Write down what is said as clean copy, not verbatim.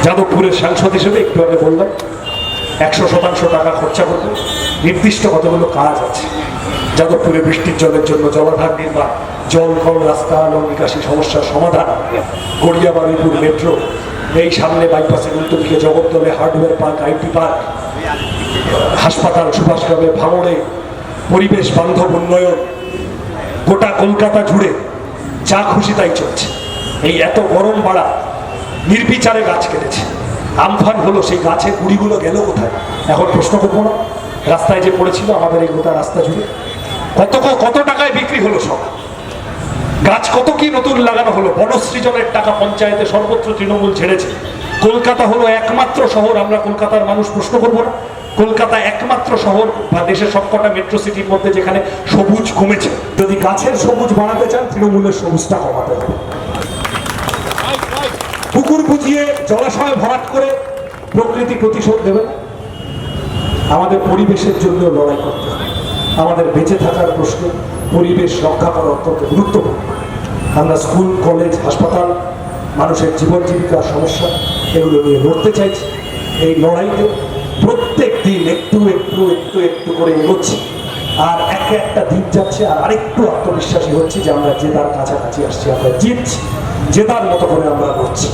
যাদবপুরের সাংসদ হিসেবে একটু আগে বললাম 100% টাকা খরচা করবে, নির্দিষ্ট কতগুলো কাজ আছে। যাদবপুরে বৃষ্টির জলের জন্য জলাধার নির্মাণ, জল কল রাস্তা এবং নিকাশি সমস্যার সমাধান, গড়িয়াবাড়িপুর মেট্রো, এই সামনে বাইপাসের উল্টো দিকে জগদ্দলে হার্ডওয়্যার পার্ক, আইটি পার্ক, হাসপাতাল সুভাষগ্রামে, ভাঙড়ে পরিবেশ বান্ধব উন্নয়ন, গোটা কলকাতা জুড়ে যা খুশি তাই চলছে। এই এত গরম বাড়া নির্বিচারে গাছ কেটেছে, আমফান হলো, সেই গাছের গুড়িগুলো গেল কোথায়? এখন প্রশ্ন করবো না, রাস্তায় যে পড়েছিল আমাদের এই গোটা রাস্তা জুড়ে কত টাকায় বিক্রি হলো সব গাছ, কত কি নতুন লাগানো হলো, বনসৃজনের টাকা পঞ্চায়েতে সর্বত্র তৃণমূল ছেড়েছে। কলকাতা হলো একমাত্র শহর, আমরা কলকাতার মানুষ প্রশ্ন করবো না, কলকাতা একমাত্র শহর বা দেশের সবকটা মেট্রো সিটির মধ্যে যেখানে সবুজ কমেছে। যদি গাছের সবুজ বাড়াতে চান, তৃণমূলের সবুজটা কমাতে হবে। পুকুর বুঝিয়ে জলাশয় ভরাট করে প্রকৃতি প্রতিশোধ দেবে না। আমাদের পরিবেশের জন্য লড়াই করতে হবে। আমাদের বেঁচে থাকার প্রশ্নে পরিবেশ রক্ষা করা অত্যন্ত গুরুত্বপূর্ণ। আমরা স্কুল, কলেজ, হাসপাতাল, মানুষের জীবন জীবিকার সমস্যা এগুলো নিয়ে লড়তে চাইছি। এই লড়াইতে প্রত্যেক দিন একটু একটু একটু একটু করে এগোচ্ছি, আর একটা দিন যাচ্ছে আর আরেকটু আত্মবিশ্বাসী হচ্ছি যে আমরা জেতার কাছাকাছি আসছি, আমরা জিতছি, জেতার মতো করে আমরা লড়ছি।